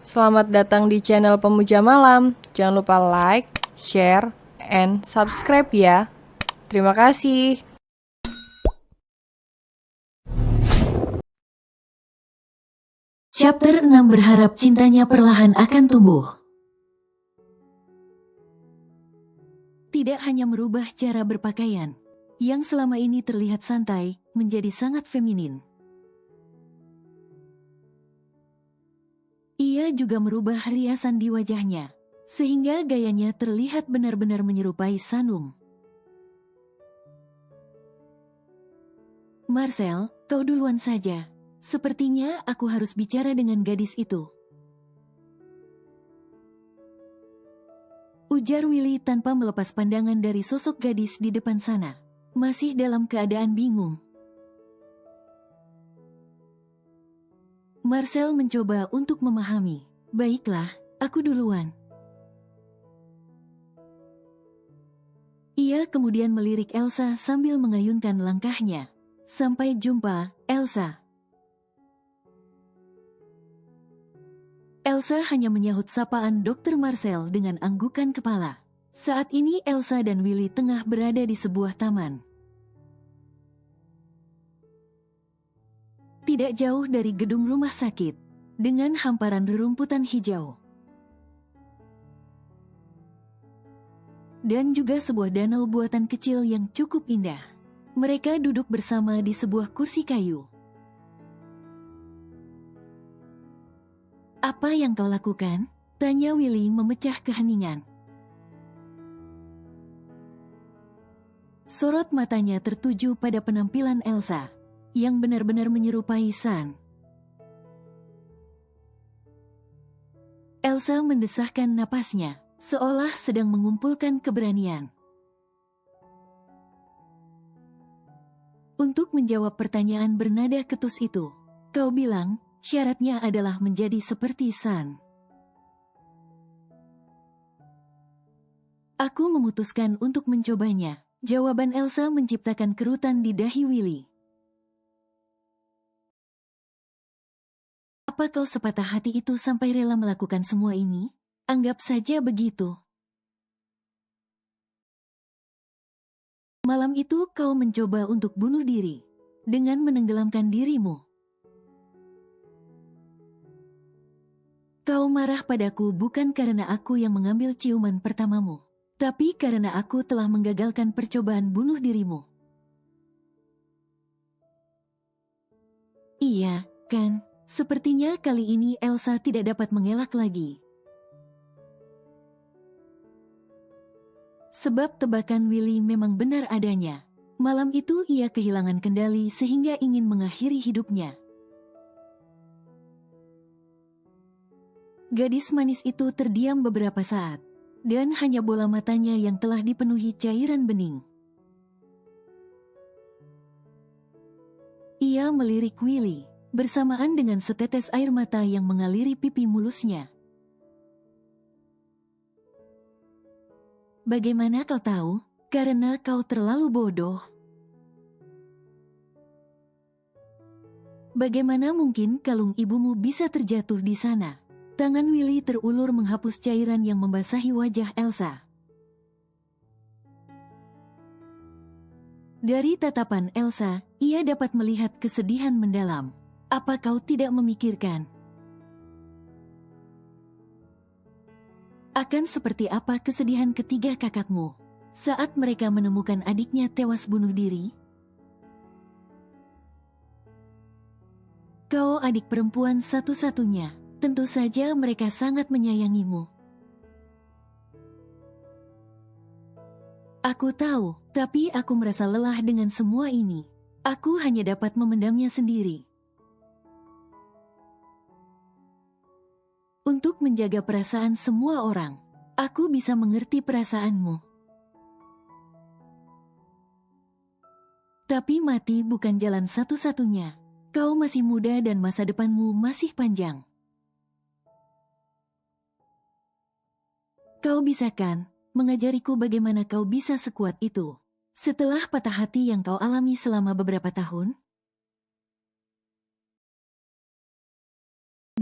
Selamat datang di channel Pemuja Malam. Jangan lupa like, share, and subscribe ya. Terima kasih. Chapter 6 berharap cintanya perlahan akan tumbuh. Tidak hanya merubah cara berpakaian, yang selama ini terlihat santai, menjadi sangat feminin. Ia juga merubah riasan di wajahnya, sehingga gayanya terlihat benar-benar menyerupai Sanum. Marcel, kau duluan saja. Sepertinya aku harus bicara dengan gadis itu. Ujar Willy tanpa melepas pandangan dari sosok gadis di depan sana. Masih dalam keadaan bingung. Marcel mencoba untuk memahami. Baiklah, aku duluan. Ia kemudian melirik Elsa sambil mengayunkan langkahnya. Sampai jumpa, Elsa. Elsa hanya menyahut sapaan Dr. Marcel dengan anggukan kepala. Saat ini Elsa dan Willy tengah berada di sebuah taman. Tidak jauh dari gedung rumah sakit, dengan hamparan rerumputan hijau. Dan juga sebuah danau buatan kecil yang cukup indah. Mereka duduk bersama di sebuah kursi kayu. Apa yang kau lakukan? Tanya Willy memecah keheningan. Sorot matanya tertuju pada penampilan Elsa, yang benar-benar menyerupai San. Elsa mendesahkan napasnya, seolah sedang mengumpulkan keberanian. Untuk menjawab pertanyaan bernada ketus itu, kau bilang, syaratnya adalah menjadi seperti San. Aku memutuskan untuk mencobanya. Jawaban Elsa menciptakan kerutan di dahi Willy. Apa kau sepatah hati itu sampai rela melakukan semua ini? Anggap saja begitu. Malam itu kau mencoba untuk bunuh diri, dengan menenggelamkan dirimu. Kau marah padaku bukan karena aku yang mengambil ciuman pertamamu, tapi karena aku telah menggagalkan percobaan bunuh dirimu. Iya, kan? Sepertinya kali ini Elsa tidak dapat mengelak lagi. Sebab tebakan Willy memang benar adanya. Malam itu ia kehilangan kendali sehingga ingin mengakhiri hidupnya. Gadis manis itu terdiam beberapa saat, dan hanya bola matanya yang telah dipenuhi cairan bening. Ia melirik Willy, bersamaan dengan setetes air mata yang mengaliri pipi mulusnya. Bagaimana kau tahu? Karena kau terlalu bodoh. Bagaimana mungkin kalung ibumu bisa terjatuh di sana? Tangan Willy terulur menghapus cairan yang membasahi wajah Elsa. Dari tatapan Elsa, ia dapat melihat kesedihan mendalam. Apa kau tidak memikirkan? Akan seperti apa kesedihan ketiga kakakmu saat mereka menemukan adiknya tewas bunuh diri? Kau adik perempuan satu-satunya, tentu saja mereka sangat menyayangimu. Aku tahu, tapi aku merasa lelah dengan semua ini. Aku hanya dapat memendamnya sendiri. Untuk menjaga perasaan semua orang, aku bisa mengerti perasaanmu. Tapi mati bukan jalan satu-satunya. Kau masih muda dan masa depanmu masih panjang. Kau bisa kan mengajariku bagaimana kau bisa sekuat itu setelah patah hati yang kau alami selama beberapa tahun?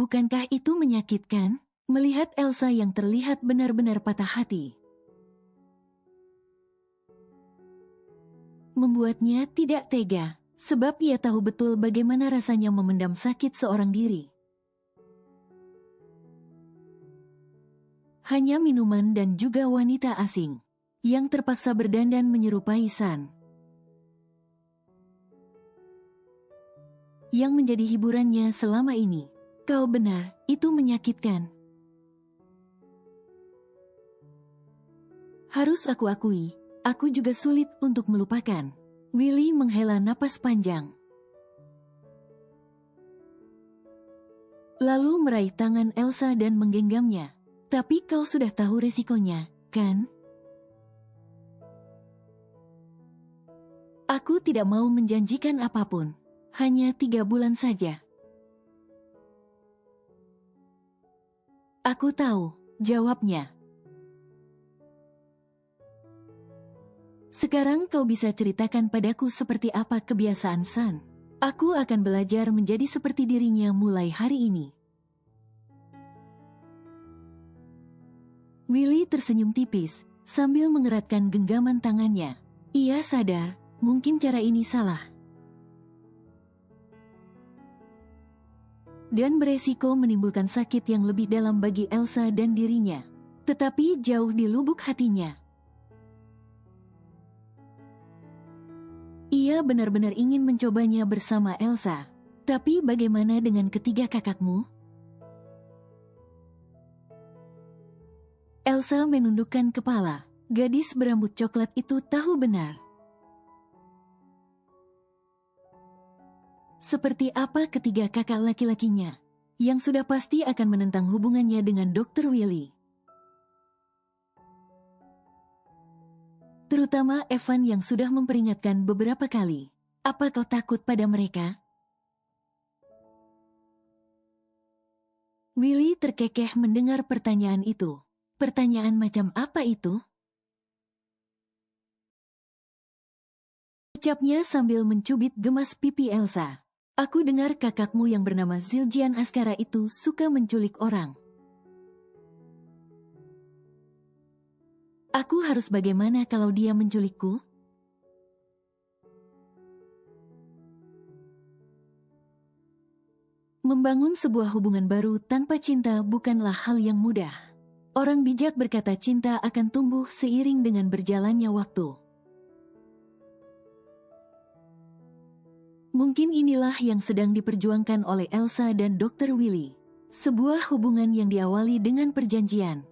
Bukankah itu menyakitkan? Melihat Elsa yang terlihat benar-benar patah hati, membuatnya tidak tega, sebab ia tahu betul bagaimana rasanya memendam sakit seorang diri. Hanya minuman dan juga wanita asing yang terpaksa berdandan menyerupai San, yang menjadi hiburannya selama ini. Kau benar, itu menyakitkan. Harus aku akui, aku juga sulit untuk melupakan. Willy menghela napas panjang, lalu meraih tangan Elsa dan menggenggamnya. Tapi kau sudah tahu resikonya, kan? Aku tidak mau menjanjikan apapun. Hanya 3 bulan saja. Aku tahu, jawabnya. Sekarang kau bisa ceritakan padaku seperti apa kebiasaan San. Aku akan belajar menjadi seperti dirinya mulai hari ini. Willy tersenyum tipis sambil mengeratkan genggaman tangannya. Ia sadar, mungkin cara ini salah. Dan beresiko menimbulkan sakit yang lebih dalam bagi Elsa dan dirinya. Tetapi jauh di lubuk hatinya, ia benar-benar ingin mencobanya bersama Elsa. Tapi bagaimana dengan ketiga kakakmu? Elsa menundukkan kepala. Gadis berambut coklat itu tahu benar. Seperti apa ketiga kakak laki-lakinya, yang sudah pasti akan menentang hubungannya dengan Dr. Willy. Terutama Evan yang sudah memperingatkan beberapa kali. Apa kau takut pada mereka? Willy terkekeh mendengar pertanyaan itu. Pertanyaan macam apa itu? Ucapnya sambil mencubit gemas pipi Elsa. Aku dengar kakakmu yang bernama Zildjian Askara itu suka menculik orang. Aku harus bagaimana kalau dia menculikku? Membangun sebuah hubungan baru tanpa cinta bukanlah hal yang mudah. Orang bijak berkata cinta akan tumbuh seiring dengan berjalannya waktu. Mungkin inilah yang sedang diperjuangkan oleh Elsa dan Dr. Willy. Sebuah hubungan yang diawali dengan perjanjian,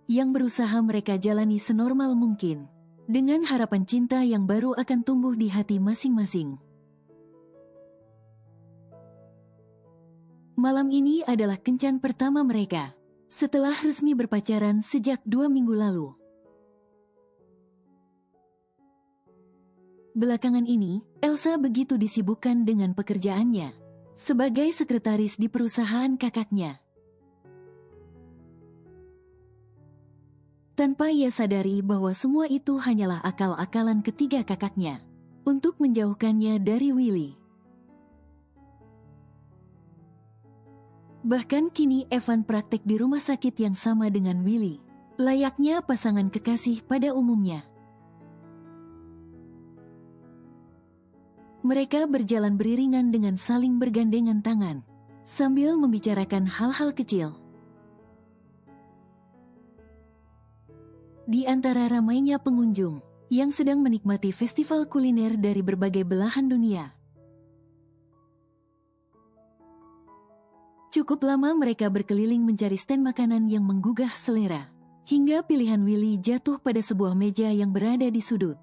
yang berusaha mereka jalani senormal mungkin, dengan harapan cinta yang baru akan tumbuh di hati masing-masing. Malam ini adalah kencan pertama mereka, setelah resmi berpacaran sejak 2 minggu lalu. Belakangan ini, Elsa begitu disibukkan dengan pekerjaannya sebagai sekretaris di perusahaan kakaknya. Tanpa ia sadari bahwa semua itu hanyalah akal-akalan ketiga kakaknya untuk menjauhkannya dari Willy. Bahkan kini Evan praktek di rumah sakit yang sama dengan Willy, layaknya pasangan kekasih pada umumnya. Mereka berjalan beriringan dengan saling bergandengan tangan, sambil membicarakan hal-hal kecil. Di antara ramainya pengunjung yang sedang menikmati festival kuliner dari berbagai belahan dunia. Cukup lama mereka berkeliling mencari stand makanan yang menggugah selera, hingga pilihan Willy jatuh pada sebuah meja yang berada di sudut.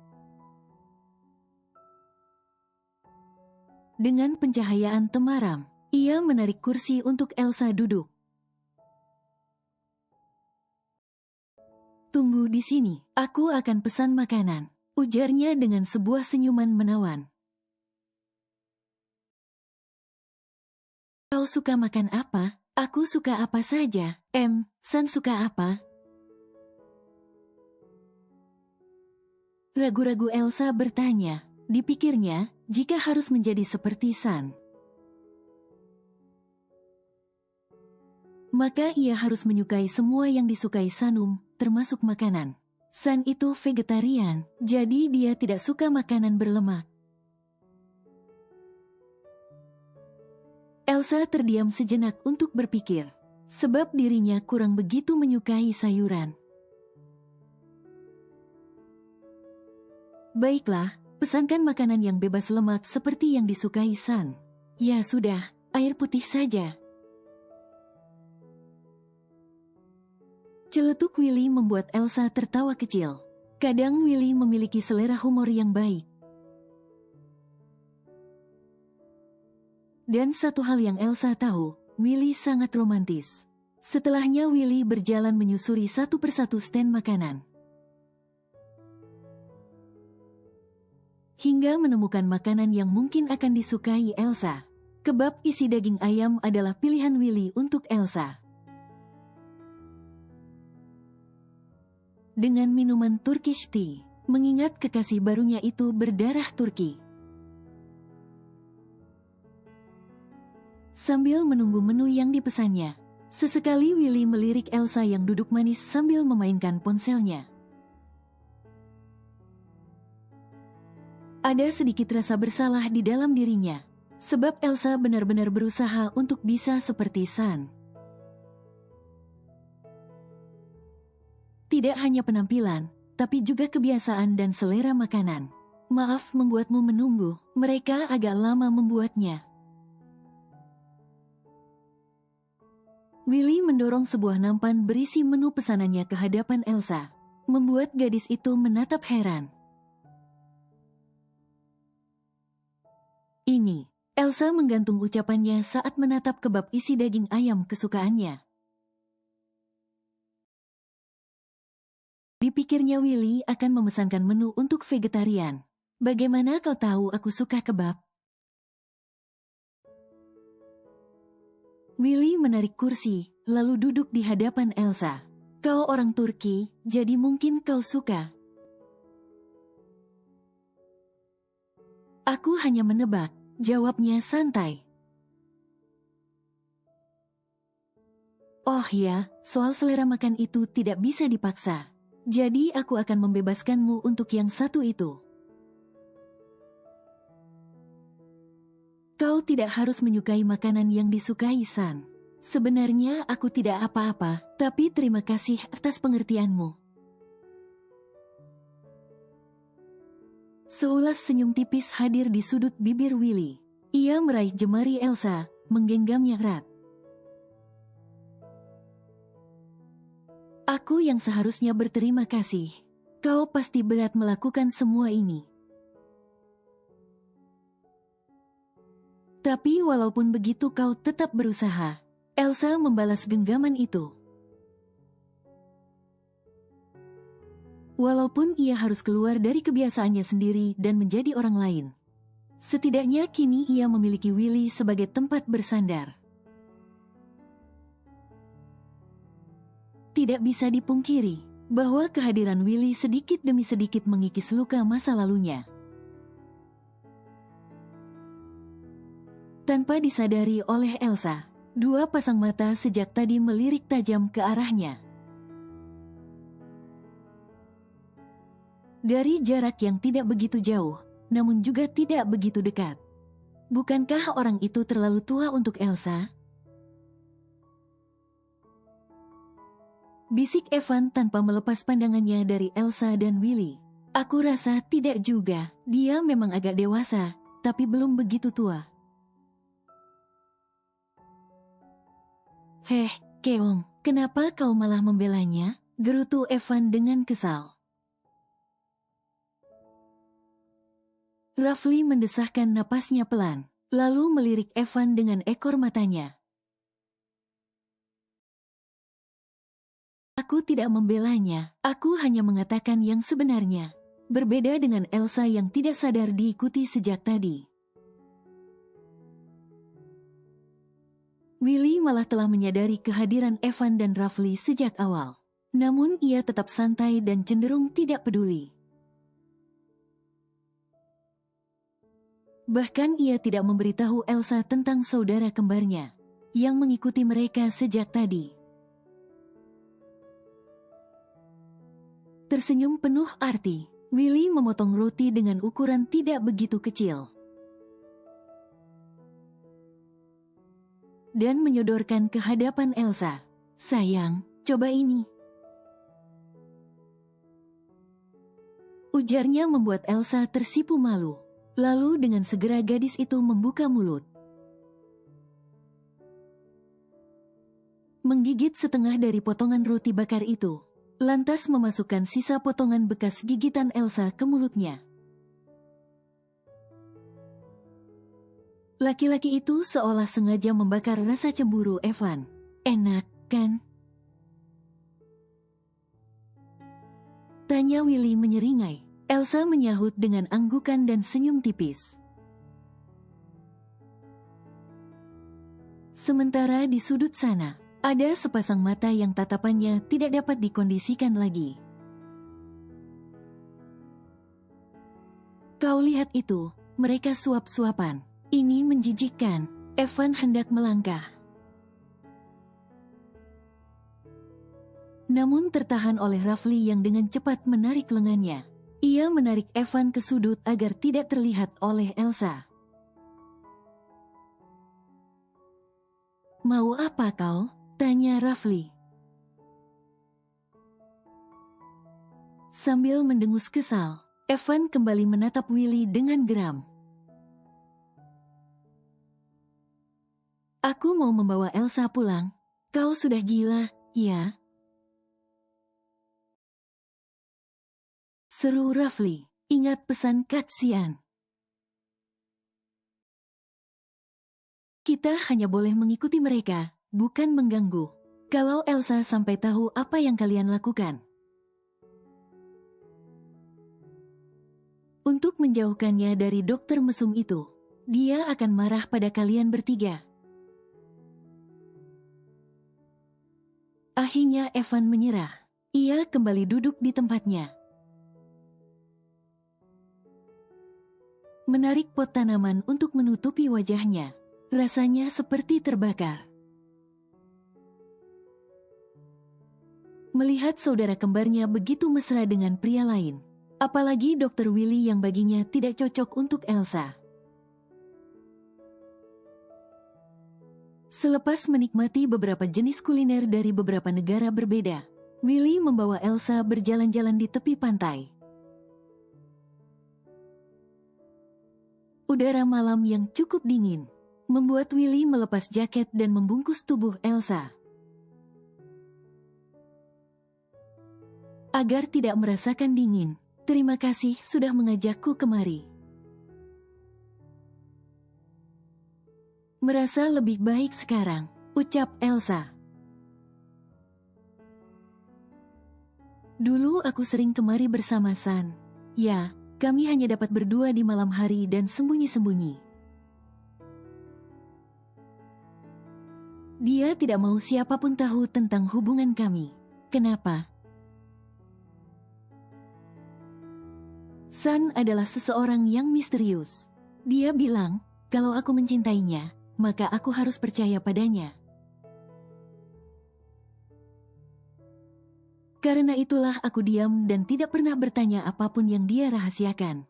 Dengan pencahayaan temaram, ia menarik kursi untuk Elsa duduk. Tunggu di sini, aku akan pesan makanan, ujarnya dengan sebuah senyuman menawan. Kau suka makan apa? Aku suka apa saja. San suka apa? Ragu-ragu Elsa bertanya. Dipikirnya, jika harus menjadi seperti San, maka ia harus menyukai semua yang disukai Sanum, termasuk makanan. San itu vegetarian, jadi dia tidak suka makanan berlemak. Elsa terdiam sejenak untuk berpikir, sebab dirinya kurang begitu menyukai sayuran. Baiklah, pesankan makanan yang bebas lemak seperti yang disukai San. Ya sudah, air putih saja. Celetuk Willy membuat Elsa tertawa kecil. Kadang Willy memiliki selera humor yang baik. Dan satu hal yang Elsa tahu, Willy sangat romantis. Setelahnya Willy berjalan menyusuri satu persatu stand makanan. Hingga menemukan makanan yang mungkin akan disukai Elsa. Kebab isi daging ayam adalah pilihan Willy untuk Elsa. Dengan minuman Turkish tea, mengingat kekasih barunya itu berdarah Turki. Sambil menunggu menu yang dipesannya, sesekali Willy melirik Elsa yang duduk manis sambil memainkan ponselnya. Ada sedikit rasa bersalah di dalam dirinya, sebab Elsa benar-benar berusaha untuk bisa seperti San. Tidak hanya penampilan, tapi juga kebiasaan dan selera makanan. Maaf membuatmu menunggu, mereka agak lama membuatnya. Willy mendorong sebuah nampan berisi menu pesanannya ke hadapan Elsa, membuat gadis itu menatap heran. Ini, Elsa menggantung ucapannya saat menatap kebab isi daging ayam kesukaannya. Dipikirnya Willy akan memesankan menu untuk vegetarian. Bagaimana kau tahu aku suka kebab? Willy menarik kursi, lalu duduk di hadapan Elsa. Kau orang Turki, jadi mungkin kau suka. Aku hanya menebak, jawabnya santai. Oh ya, soal selera makan itu tidak bisa dipaksa. Jadi aku akan membebaskanmu untuk yang satu itu. Kau tidak harus menyukai makanan yang disukai San. Sebenarnya aku tidak apa-apa, tapi terima kasih atas pengertianmu. Seulas senyum tipis hadir di sudut bibir Willy. Ia meraih jemari Elsa, menggenggamnya erat. Aku yang seharusnya berterima kasih. Kau pasti berat melakukan semua ini. Tapi walaupun begitu kau tetap berusaha. Elsa membalas genggaman itu. Walaupun ia harus keluar dari kebiasaannya sendiri dan menjadi orang lain. Setidaknya kini ia memiliki Willy sebagai tempat bersandar. Tidak bisa dipungkiri bahwa kehadiran Willy sedikit demi sedikit mengikis luka masa lalunya. Tanpa disadari oleh Elsa, dua pasang mata sejak tadi melirik tajam ke arahnya. Dari jarak yang tidak begitu jauh, namun juga tidak begitu dekat. Bukankah orang itu terlalu tua untuk Elsa? Bisik Evan tanpa melepas pandangannya dari Elsa dan Willy. Aku rasa tidak juga, dia memang agak dewasa, tapi belum begitu tua. Heh, Keong, kenapa kau malah membelanya? Gerutu Evan dengan kesal. Rafli mendesahkan napasnya pelan, lalu melirik Evan dengan ekor matanya. Aku tidak membelanya, aku hanya mengatakan yang sebenarnya. Berbeda dengan Elsa yang tidak sadar diikuti sejak tadi. Willy malah telah menyadari kehadiran Evan dan Rafli sejak awal. Namun ia tetap santai dan cenderung tidak peduli. Bahkan ia tidak memberitahu Elsa tentang saudara kembarnya. yang mengikuti mereka sejak tadi. Tersenyum penuh arti, Willy memotong roti dengan ukuran tidak begitu kecil dan menyodorkan ke hadapan Elsa. "Sayang, coba ini," ujarnya membuat Elsa tersipu malu. Lalu dengan segera gadis itu membuka mulut, menggigit setengah dari potongan roti bakar itu, lantas memasukkan sisa potongan bekas gigitan Elsa ke mulutnya. Laki-laki itu seolah sengaja membakar rasa cemburu Evan. "Enak, kan?" tanya Willy menyeringai. Elsa menyahut dengan anggukan dan senyum tipis. Sementara di sudut sana, ada sepasang mata yang tatapannya tidak dapat dikondisikan lagi. "Kau lihat itu, mereka suap-suapan. Ini menjijikkan." Evan hendak melangkah, namun tertahan oleh Rafli yang dengan cepat menarik lengannya. Ia menarik Evan ke sudut agar tidak terlihat oleh Elsa. "Mau apa kau?" tanya Rafli, sambil mendengus kesal. Evan kembali menatap Willy dengan geram. "Aku mau membawa Elsa pulang." "Kau sudah gila, ya?" seru Rafli. "Ingat pesan Kak Xian. Kita hanya boleh mengikuti mereka, bukan mengganggu. Kalau Elsa sampai tahu apa yang kalian lakukan." Untuk menjauhkannya dari dokter mesum itu, dia akan marah pada kalian bertiga. Akhirnya Evan menyerah. Ia kembali duduk di tempatnya, menarik pot tanaman untuk menutupi wajahnya. Rasanya seperti terbakar. Melihat saudara kembarnya begitu mesra dengan pria lain, apalagi Dr. Willy yang baginya tidak cocok untuk Elsa. Selepas menikmati beberapa jenis kuliner dari beberapa negara berbeda, Willy membawa Elsa berjalan-jalan di tepi pantai. Udara malam yang cukup dingin membuat Willy melepas jaket dan membungkus tubuh Elsa agar tidak merasakan dingin. "Terima kasih sudah mengajakku kemari. Merasa lebih baik sekarang," ucap Elsa. "Dulu aku sering kemari bersama San. Ya, kami hanya dapat berdua di malam hari dan sembunyi-sembunyi. Dia tidak mau siapapun tahu tentang hubungan kami." "Kenapa?" "San adalah seseorang yang misterius. Dia bilang, kalau aku mencintainya, maka aku harus percaya padanya. Karena itulah aku diam dan tidak pernah bertanya apapun yang dia rahasiakan.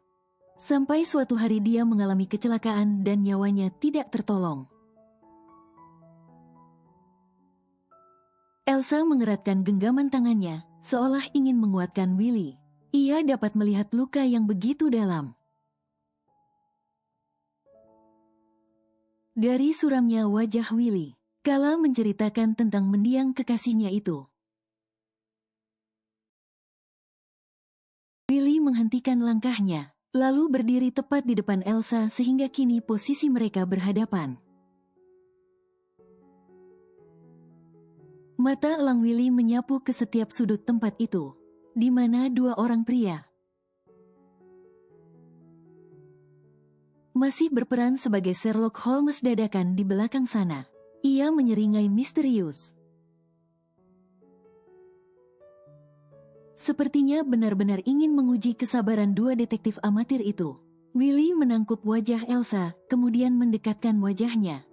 Sampai suatu hari dia mengalami kecelakaan dan nyawanya tidak tertolong." Elsa mengeratkan genggaman tangannya, seolah ingin menguatkan Willy. Ia dapat melihat luka yang begitu dalam. Dari suramnya wajah Willy, kala menceritakan tentang mendiang kekasihnya itu. Willy menghentikan langkahnya, lalu berdiri tepat di depan Elsa sehingga kini posisi mereka berhadapan. Mata elang Willy menyapu ke setiap sudut tempat itu, di mana dua orang pria masih berperan sebagai Sherlock Holmes dadakan di belakang sana. Ia menyeringai misterius. Sepertinya benar-benar ingin menguji kesabaran dua detektif amatir itu. Willy menangkup wajah Elsa, kemudian mendekatkan wajahnya.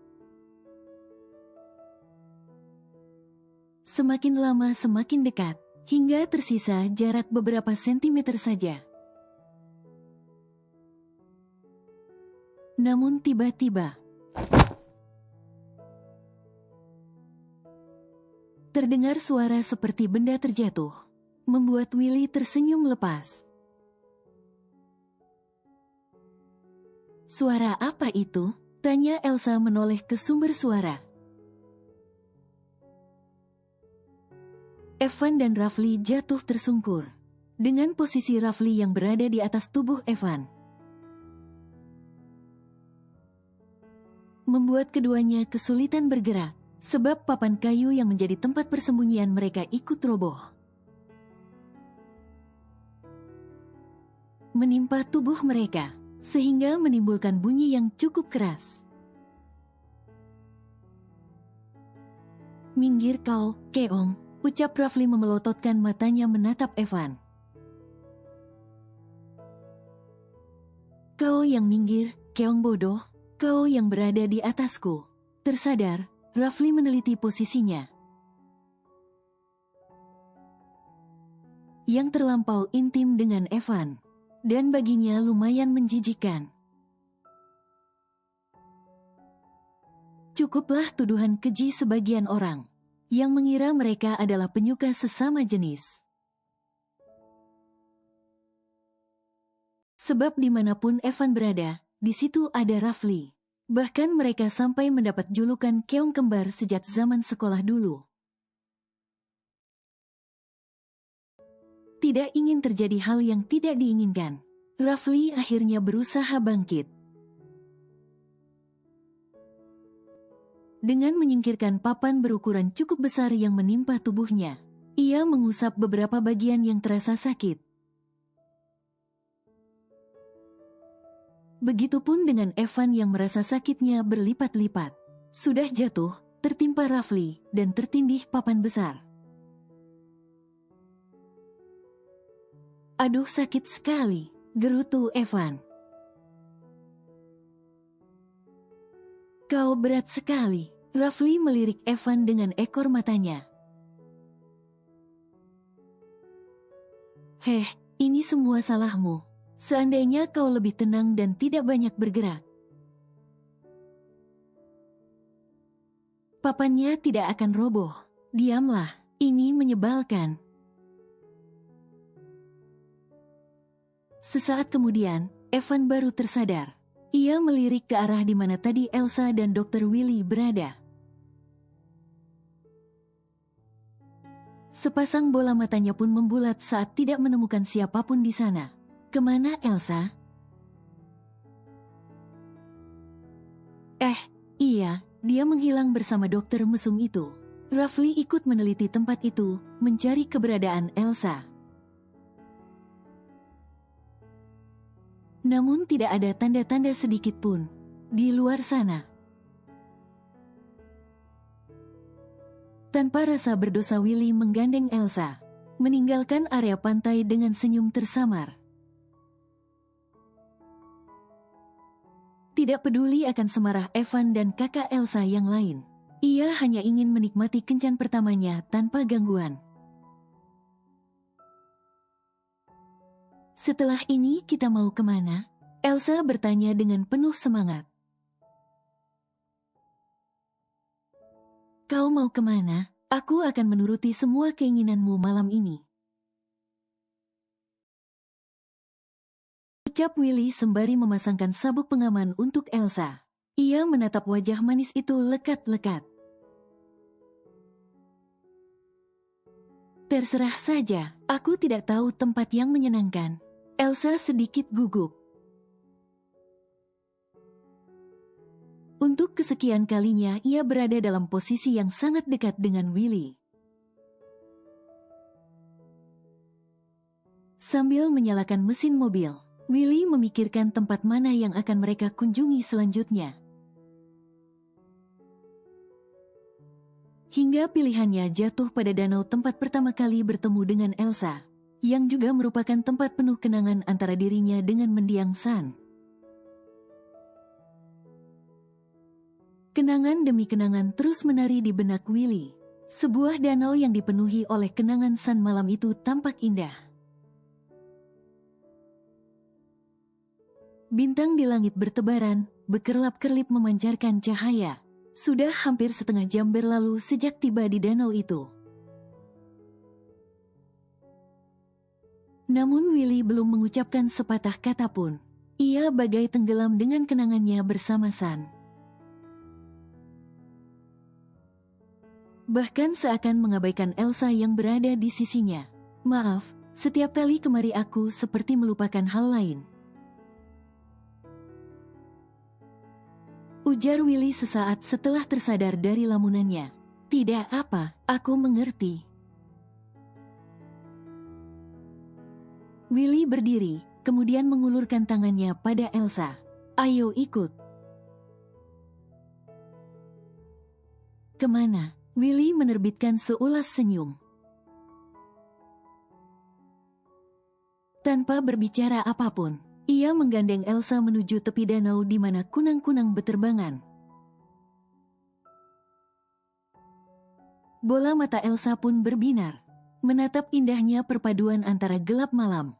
Semakin lama semakin dekat, hingga tersisa jarak beberapa sentimeter saja. Namun tiba-tiba, terdengar suara seperti benda terjatuh, membuat Willy tersenyum lepas. "Suara apa itu?" tanya Elsa menoleh ke sumber suara. Evan dan Rafli jatuh tersungkur, dengan posisi Rafli yang berada di atas tubuh Evan, membuat keduanya kesulitan bergerak, sebab papan kayu yang menjadi tempat persembunyian mereka ikut roboh, menimpa tubuh mereka, sehingga menimbulkan bunyi yang cukup keras. "Minggir kau, Keong," ucap Rafli memelototkan matanya menatap Evan. "Kau yang minggir, Keong bodoh, kau yang berada di atasku." Tersadar, Rafli meneliti posisinya yang terlampau intim dengan Evan, dan baginya lumayan menjijikkan. Cukuplah tuduhan keji sebagian orang yang mengira mereka adalah penyuka sesama jenis. Sebab dimanapun Evan berada, di situ ada Rafli. Bahkan mereka sampai mendapat julukan keong kembar sejak zaman sekolah dulu. Tidak ingin terjadi hal yang tidak diinginkan, Rafli akhirnya berusaha bangkit. Dengan menyingkirkan papan berukuran cukup besar yang menimpa tubuhnya, ia mengusap beberapa bagian yang terasa sakit. Begitupun dengan Evan yang merasa sakitnya berlipat-lipat. Sudah jatuh, tertimpa Rafli, dan tertindih papan besar. "Aduh, sakit sekali," gerutu Evan. "Kau berat sekali." Rafli melirik Evan dengan ekor matanya. "Heh, ini semua salahmu. Seandainya kau lebih tenang dan tidak banyak bergerak, papannya tidak akan roboh. Diamlah, ini menyebalkan." Sesaat kemudian, Evan baru tersadar. Ia melirik ke arah di mana tadi Elsa dan Dr. Willy berada. Sepasang bola matanya pun membulat saat tidak menemukan siapapun di sana. Kemana Elsa? Iya, dia menghilang bersama dokter mesum itu. Rafli ikut meneliti tempat itu, mencari keberadaan Elsa. Namun tidak ada tanda-tanda sedikit pun di luar sana. Tanpa rasa berdosa, Willy menggandeng Elsa, meninggalkan area pantai dengan senyum tersamar. Tidak peduli akan semarah Evan dan kakak Elsa yang lain. Ia hanya ingin menikmati kencan pertamanya tanpa gangguan. "Setelah ini kita mau kemana?" Elsa bertanya dengan penuh semangat. "Kau mau kemana? Aku akan menuruti semua keinginanmu malam ini," ucap Willy sembari memasangkan sabuk pengaman untuk Elsa. Ia menatap wajah manis itu lekat-lekat. "Terserah saja, aku tidak tahu tempat yang menyenangkan." Elsa sedikit gugup. Untuk kesekian kalinya ia berada dalam posisi yang sangat dekat dengan Willy. Sambil menyalakan mesin mobil, Willy memikirkan tempat mana yang akan mereka kunjungi selanjutnya. Hingga pilihannya jatuh pada danau tempat pertama kali bertemu dengan Elsa, yang juga merupakan tempat penuh kenangan antara dirinya dengan mendiang San. Kenangan demi kenangan terus menari di benak Willy, Sebuah danau yang dipenuhi oleh kenangan Sun malam itu tampak indah. Bintang di langit bertebaran, berkerlap-kerlip memancarkan cahaya. Sudah hampir setengah jam berlalu sejak tiba di danau itu. Namun Willy belum mengucapkan sepatah kata pun. Ia bagai tenggelam dengan kenangannya bersama Sun. Bahkan seakan mengabaikan Elsa yang berada di sisinya. Maaf, setiap kali kemari aku seperti melupakan hal lain. Ujar Willy sesaat setelah tersadar dari lamunannya. Tidak apa, aku mengerti. Willy berdiri, kemudian mengulurkan tangannya pada Elsa. Ayo ikut. Kemana? Willy menerbitkan seulas senyum. Tanpa berbicara apapun, ia menggandeng Elsa menuju tepi danau di mana kunang-kunang beterbangan. Bola mata Elsa pun berbinar, menatap indahnya perpaduan antara gelap malam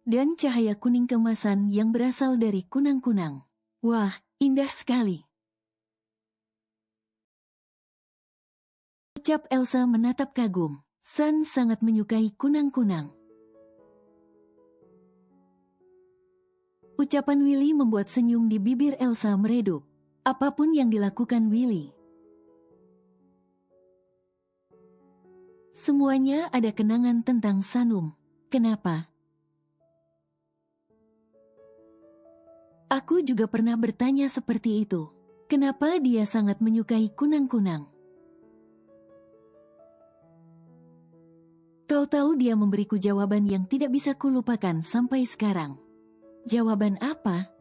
dan cahaya kuning kemasan yang berasal dari kunang-kunang. Wah, indah sekali. Ucap Elsa menatap kagum. Sun sangat menyukai kunang-kunang. Ucapan Willy membuat senyum di bibir Elsa meredup. Apapun yang dilakukan Willy, semuanya ada kenangan tentang Sanum. Kenapa? Aku juga pernah bertanya seperti itu. Kenapa dia sangat menyukai kunang-kunang? Kau tahu dia memberiku jawaban yang tidak bisa kulupakan sampai sekarang. Jawaban apa?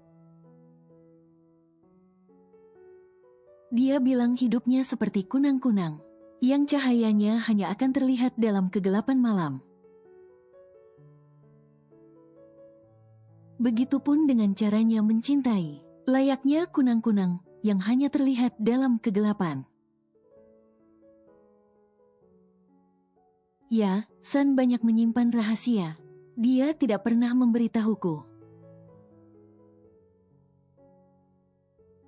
Dia bilang hidupnya seperti kunang-kunang, yang cahayanya hanya akan terlihat dalam kegelapan malam. Begitupun dengan caranya mencintai, layaknya kunang-kunang yang hanya terlihat dalam kegelapan. Ya, Sun banyak menyimpan rahasia. Dia tidak pernah memberitahuku.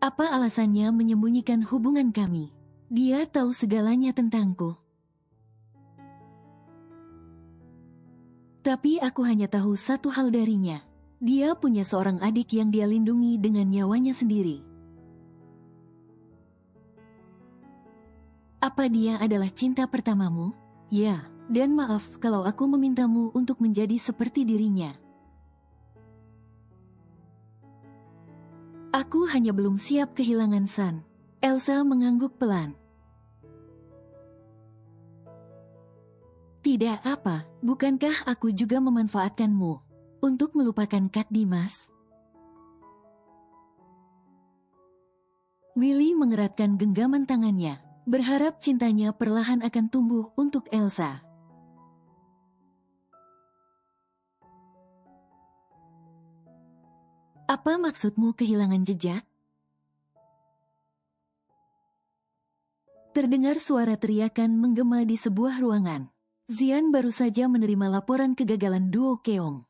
Apa alasannya menyembunyikan hubungan kami? Dia tahu segalanya tentangku. Tapi aku hanya tahu satu hal darinya. Dia punya seorang adik yang dia lindungi dengan nyawanya sendiri. Apa dia adalah cinta pertamamu? Ya. Dan maaf kalau aku memintamu untuk menjadi seperti dirinya. Aku hanya belum siap kehilangan Sun. Elsa mengangguk pelan. Tidak apa, bukankah aku juga memanfaatkanmu untuk melupakan Kak Dimas? Willy mengeratkan genggaman tangannya, berharap cintanya perlahan akan tumbuh untuk Elsa. Apa maksudmu kehilangan jejak? Terdengar suara teriakan menggema di sebuah ruangan. Zian baru saja menerima laporan kegagalan duo Keong.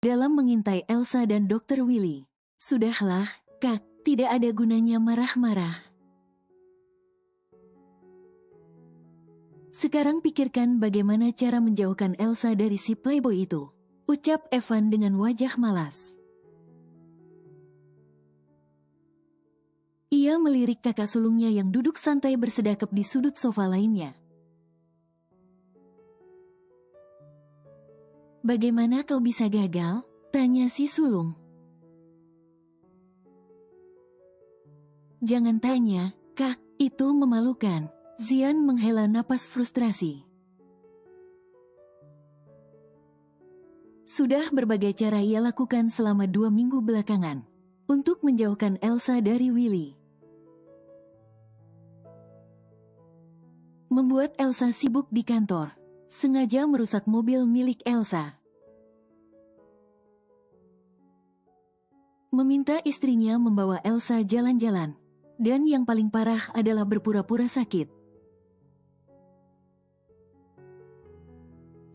Dalam mengintai Elsa dan Dr. Willy. Sudahlah, Kak, tidak ada gunanya marah-marah. Sekarang pikirkan bagaimana cara menjauhkan Elsa dari si playboy itu. Ucap Evan dengan wajah malas. Ia melirik kakak sulungnya yang duduk santai bersedekap di sudut sofa lainnya. Bagaimana kau bisa gagal? Tanya si sulung. Jangan tanya, Kak, itu memalukan. Zian menghela napas frustrasi. Sudah berbagai cara ia lakukan selama 2 minggu belakangan untuk menjauhkan Elsa dari Willy. Membuat Elsa sibuk di kantor, sengaja merusak mobil milik Elsa. meminta istrinya membawa Elsa jalan-jalan. Dan yang paling parah adalah berpura-pura sakit.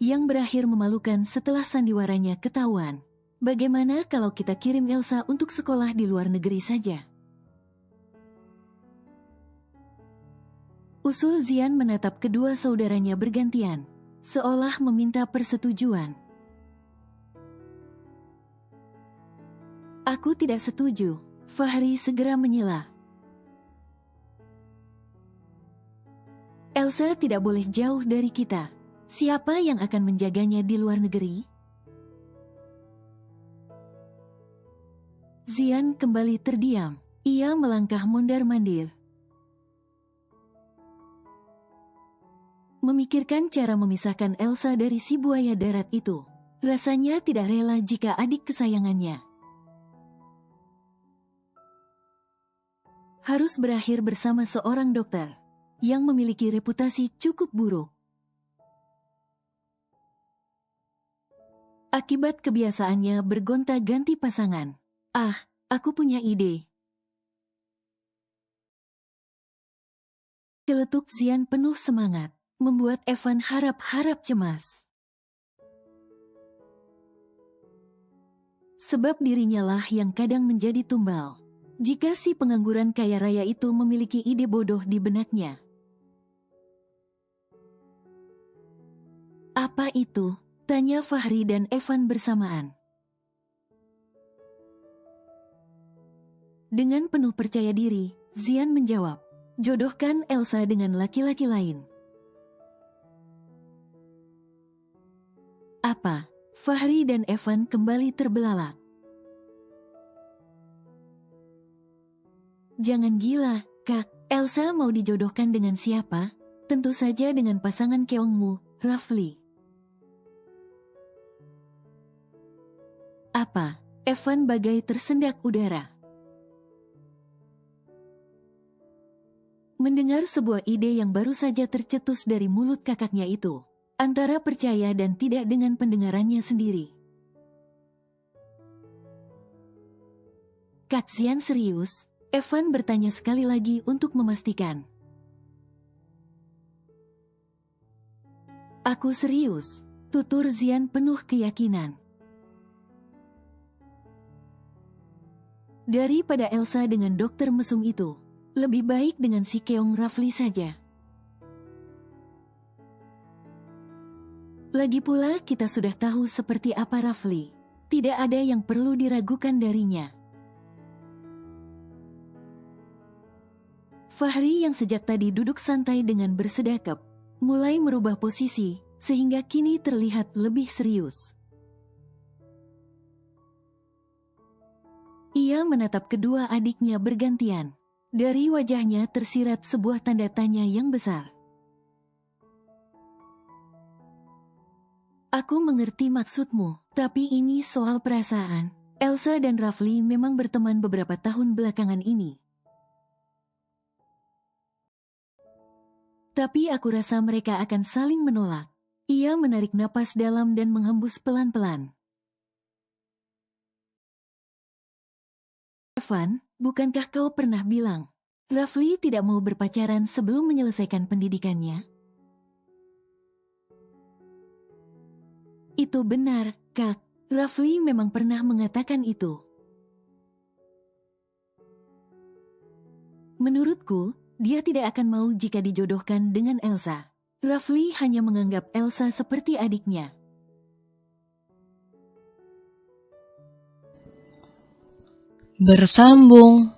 Yang berakhir memalukan setelah sandiwaranya ketahuan. Bagaimana kalau kita kirim Elsa untuk sekolah di luar negeri saja? Usul Xian menatap kedua saudaranya bergantian, seolah meminta persetujuan. Aku tidak setuju, Fahri segera menyela. Elsa tidak boleh jauh dari kita. Siapa yang akan menjaganya di luar negeri? Xian kembali terdiam. Ia melangkah mondar-mandir. Memikirkan cara memisahkan Elsa dari si buaya darat itu. Rasanya tidak rela jika adik kesayangannya harus berakhir bersama seorang dokter yang memiliki reputasi cukup buruk. Akibat kebiasaannya bergonta-ganti pasangan. Aku punya ide. Celetuk Xian penuh semangat, membuat Evan harap-harap cemas. Sebab dirinya lah yang kadang menjadi tumbal. Jika si pengangguran kaya raya itu memiliki ide bodoh di benaknya. Apa itu? Tanya Fahri dan Evan bersamaan. Dengan penuh percaya diri, Xian menjawab, jodohkan Elsa dengan laki-laki lain. Apa? Fahri dan Evan kembali terbelalak. Jangan gila, Kak. Elsa mau dijodohkan dengan siapa? Tentu saja dengan pasangan keongmu, Rafli. Apa? Evan bagai tersendak udara. Mendengar sebuah ide yang baru saja tercetus dari mulut kakaknya itu, antara percaya dan tidak dengan pendengarannya sendiri. Kak Xian serius? Evan bertanya sekali lagi untuk memastikan. Aku serius, tutur Xian penuh keyakinan. Daripada Elsa dengan dokter mesum itu, lebih baik dengan si keong Rafli saja. Lagi pula kita sudah tahu seperti apa Rafli. Tidak ada yang perlu diragukan darinya. Fahri yang sejak tadi duduk santai dengan bersedekap, mulai merubah posisi, sehingga kini terlihat lebih serius. Ia menatap kedua adiknya bergantian. Dari wajahnya tersirat sebuah tanda tanya yang besar. Aku mengerti maksudmu, tapi ini soal perasaan. Elsa dan Rafli memang berteman beberapa tahun belakangan ini. Tapi aku rasa mereka akan saling menolak. Ia menarik napas dalam dan menghembus pelan-pelan. Evan, bukankah kau pernah bilang, Rafli tidak mau berpacaran sebelum menyelesaikan pendidikannya? Itu benar, Kak. Rafli memang pernah mengatakan itu. Menurutku, dia tidak akan mau jika dijodohkan dengan Elsa. Rafli hanya menganggap Elsa seperti adiknya. Bersambung.